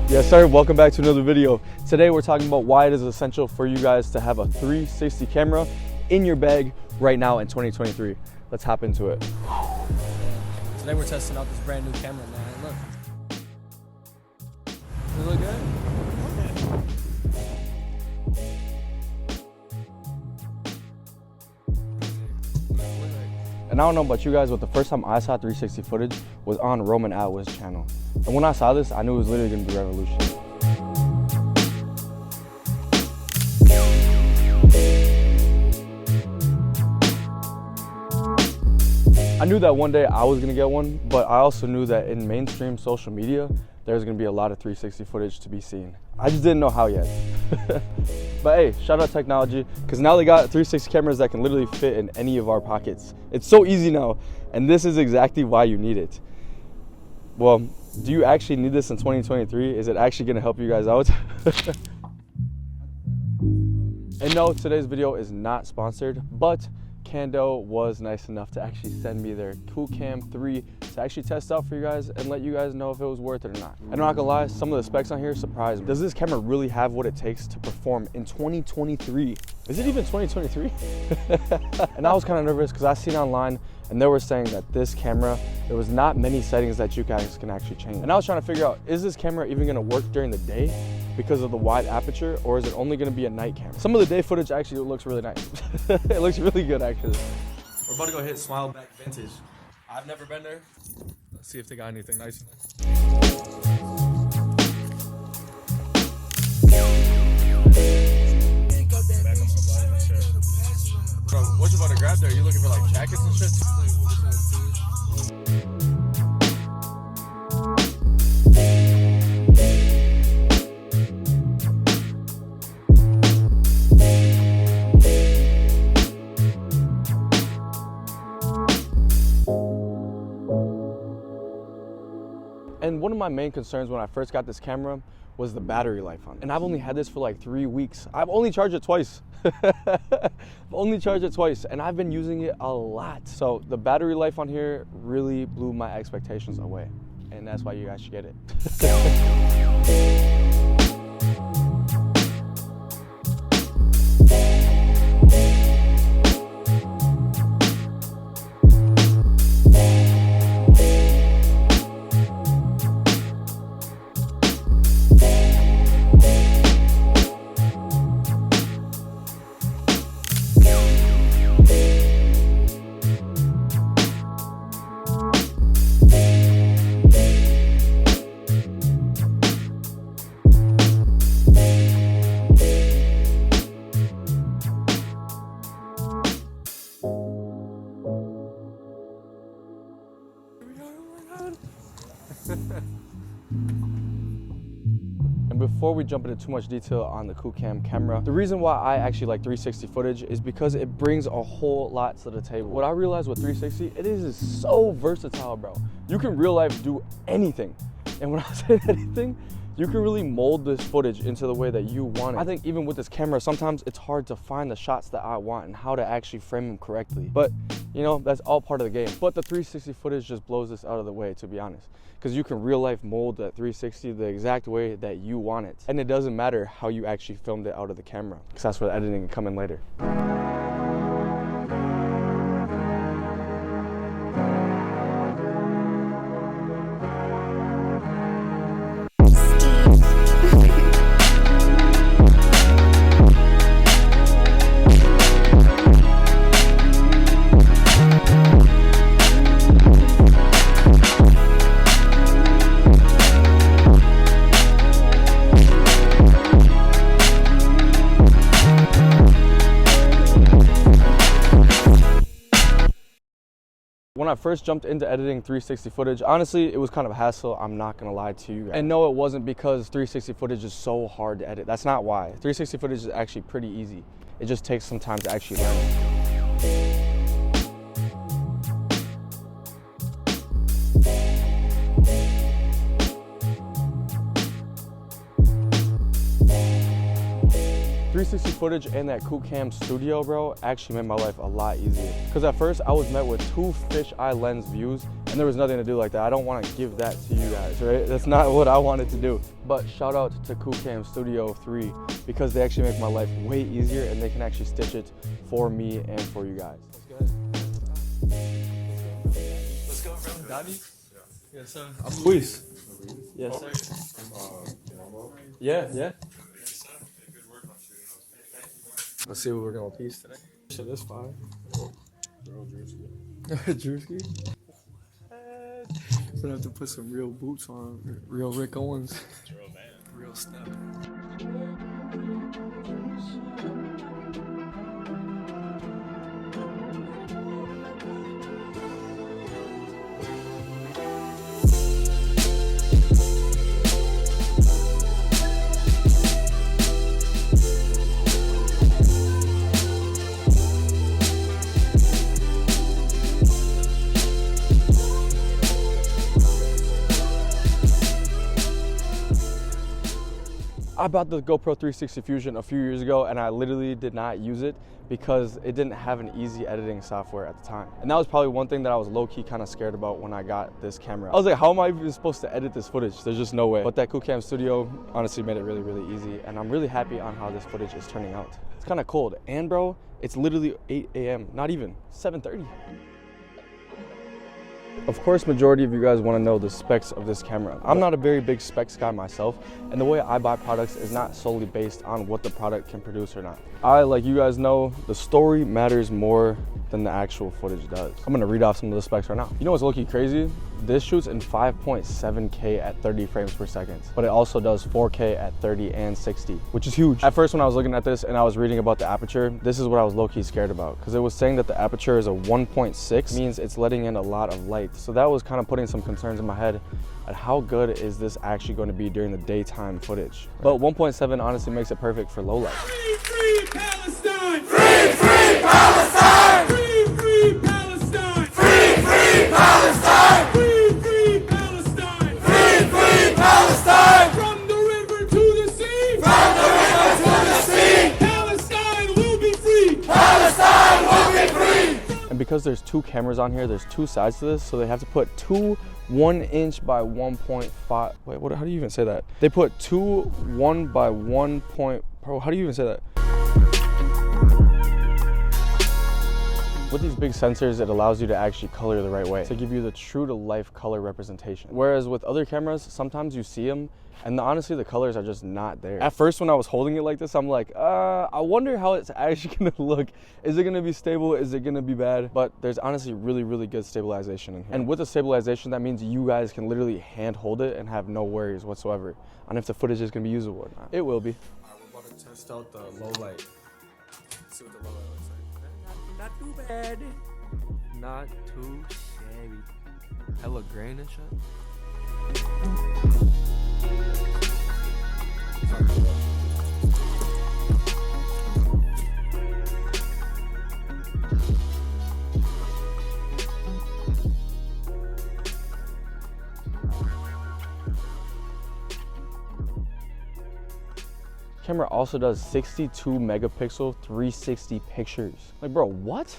Yes sir, welcome back to another video. Today we're talking about why it is essential for you guys to have a 360 camera in your bag right now in 2023. Let's hop into it. Today we're testing out this brand new camera, man. Look. Does it look good? And I don't know about you guys, but the first time I saw 360 footage was on Roman Atwood's channel. And when I saw this, I knew it was literally gonna be revolutionary. I knew that one day I was gonna get one, but I also knew that in mainstream social media, there's gonna be a lot of 360 footage to be seen. I just didn't know how yet. But hey, shout out technology, because now they got 360 cameras that can literally fit in any of our pockets. It's so easy now, and this is exactly why you need it. Well, do you actually need this in 2023? Is it actually gonna help you guys out? And no, today's video is not sponsored, but Kandao was nice enough to actually send me their QOOCAM3 to actually test out for you guys and let you guys know if it was worth it or not. And I'm not gonna lie, some of the specs on here surprised me. Does this camera really have what it takes to perform in 2023? Is it even 2023? And I was kind of nervous because I seen online and they were saying that this camera, there was not many settings that you guys can actually change. And I was trying to figure out, is this camera even gonna work during the day because of the wide aperture, or is it only gonna be a night camera? Some of the day footage actually looks really nice. It looks really good actually. We're about to go hit Smileback Vintage. I've never been there. Let's see if they got anything nice in there. Bro, what you about to grab there? You looking for like jackets and shit? And one of my main concerns when I first got this camera was the battery life on it. And I've only had this for like 3 weeks. I've only charged it twice. I've only charged it twice, and I've been using it a lot. So the battery life on here really blew my expectations away. And that's why you guys should get it. And before we jump into too much detail on the QOOCAM camera, the reason why I actually like 360 footage is because it brings a whole lot to the table. What I realized with 360, it is so versatile, bro. You can real life do anything. And when I say anything, you can really mold this footage into the way that you want it. I think even with this camera, sometimes it's hard to find the shots that I want and how to actually frame them correctly. But you know, that's all part of the game. But the 360 footage just blows this out of the way, to be honest. Because you can real life mold that 360 the exact way that you want it. And it doesn't matter how you actually filmed it out of the camera, because that's where the editing can come in later. When I first jumped into editing 360 footage, honestly, it was kind of a hassle, I'm not gonna lie to you guys. And no, it wasn't because 360 footage is so hard to edit. That's not why. 360 footage is actually pretty easy. It just takes some time to actually learn it. 360 footage and that QOOCAM Studio, bro, actually made my life a lot easier. Because at first I was met with 2 fisheye lens views, and And there was nothing to do like that. I don't want to give that to you guys, right? That's not what I wanted to do. But shout out to QOOCAM3 because they actually make my life way easier and they can actually stitch it for me and for you guys. Let's go, bro. Daddy? Yes, sir. I'm Luis. Yes, sir. Yeah. Let's see what we're gonna piece today. Shit, this fine. Drewski. Gonna have to put some real boots on, real Rick Owens. Real step. I bought the GoPro 360 Fusion a few years ago and I literally did not use it because it didn't have an easy editing software at the time. And that was probably one thing that I was low-key kind of scared about when I got this camera. I was like, how am I even supposed to edit this footage? There's just no way. But that QOOCAM Studio honestly made it really, really easy. And I'm really happy on how this footage is turning out. It's kind of cold. And bro, it's literally 8 a.m. Not even, 7:30. Of course, majority of you guys want to know the specs of this camera. I'm not a very big specs guy myself, and the way I buy products is not solely based on what the product can produce or not. Like you guys know, the story matters more than the actual footage does. I'm gonna read off some of the specs right now. You know what's low-key crazy? This shoots in 5.7K at 30 frames per second, but it also does 4K at 30 and 60, which is huge. At first when I was looking at this and I was reading about the aperture, this is what I was low-key scared about, because it was saying that the aperture is a 1.6, means it's letting in a lot of light. So that was kind of putting some concerns in my head at how good is this actually going to be during the daytime footage. But 1.7 honestly makes it perfect for low light. Free, free Palestine! Free, free Palestine! Free, free Palestine! Free, free Palestine! Free, free Palestine! Free, free Palestine! From the river to the sea! From the river to the sea! Palestine will be free! Palestine will be free! And because there's two cameras on here, there's two sides to this, so they have to put two 1 inch by 1.5. Wait, how do you even say that? They put two 1 by 1 point. Bro, how do you even say that? With these big sensors, it allows you to actually color the right way to give you the true to life color representation. Whereas with other cameras, sometimes you see them and honestly the colors are just not there. At first when I was holding it like this, I'm like, I wonder how it's actually gonna look. Is it gonna be stable? Is it gonna be bad? But there's honestly really, really good stabilization in here. And with the stabilization, that means you guys can literally hand hold it and have no worries whatsoever on if the footage is gonna be usable or not. It will be. All right, we're about to test out the low light. See what the low light looks like. Not too bad. Not too shabby. Hella grain and shit. Camera also does 62 megapixel 360 pictures. Like, bro, what?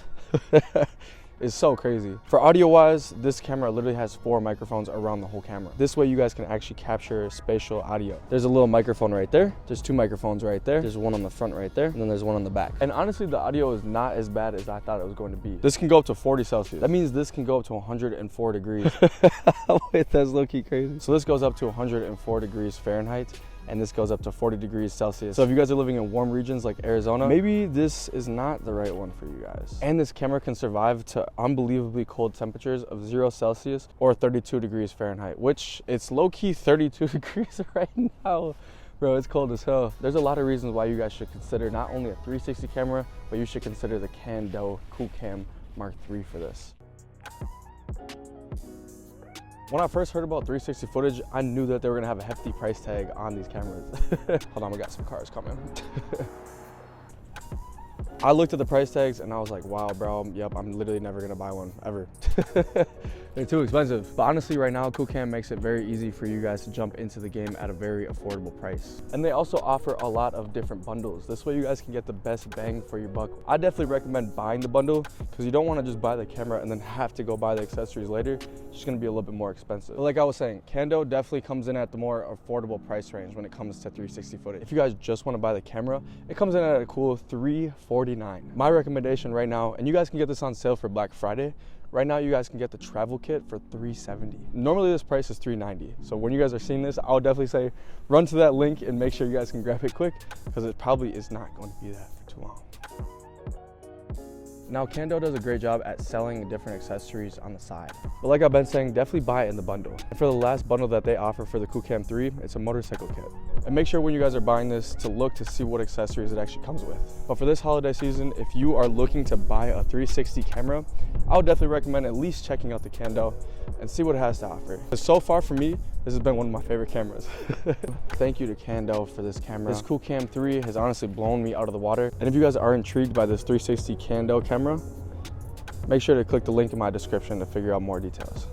It's so crazy. For audio wise, this camera literally has 4 microphones around the whole camera. This way you guys can actually capture spatial audio. There's a little microphone right there. There's 2 microphones right there. There's one on the front right there. And then there's one on the back. And honestly, the audio is not as bad as I thought it was going to be. This can go up to 40 Celsius. That means this can go up to 104 degrees. Wait, that's low-key crazy. So this goes up to 104 degrees Fahrenheit. And this goes up to 40 degrees Celsius. So if you guys are living in warm regions like Arizona, maybe this is not the right one for you guys. And this camera can survive to unbelievably cold temperatures of 0 Celsius or 32 degrees Fahrenheit, which it's low-key 32 degrees right now. Bro, it's cold as hell. There's a lot of reasons why you guys should consider not only a 360 camera, but you should consider the Kandao QOOCAM Mark III for this. When I first heard about 360 footage, I knew that they were gonna have a hefty price tag on these cameras. Hold on, we got some cars coming. I looked at the price tags and I was like, wow, bro, yep, I'm literally never gonna buy one, ever. They're too expensive. But honestly, right now, QOOCAM makes it very easy for you guys to jump into the game at a very affordable price. And they also offer a lot of different bundles. This way you guys can get the best bang for your buck. I definitely recommend buying the bundle because you don't want to just buy the camera and then have to go buy the accessories later. It's just going to be a little bit more expensive. But like I was saying, Kandao definitely comes in at the more affordable price range when it comes to 360 footage. If you guys just want to buy the camera, it comes in at a cool $349. My recommendation right now, and you guys can get this on sale for Black Friday. Right now, you guys can get the travel kit for $370. Normally, this price is $390. So when you guys are seeing this, I would definitely say run to that link and make sure you guys can grab it quick because it probably is not going to be that for too long. Now, Kandao does a great job at selling different accessories on the side. But like I've been saying, definitely buy it in the bundle. And for the last bundle that they offer for the QOOCAM3, it's a motorcycle kit. And make sure when you guys are buying this to look to see what accessories it actually comes with. But for this holiday season, if you are looking to buy a 360 camera, I would definitely recommend at least checking out the Kandao and see what it has to offer. Because so far for me, this has been one of my favorite cameras. Thank you to Kandao for this camera. This QOOCAM3 has honestly blown me out of the water. And if you guys are intrigued by this 360 Kandao camera, make sure to click the link in my description to figure out more details.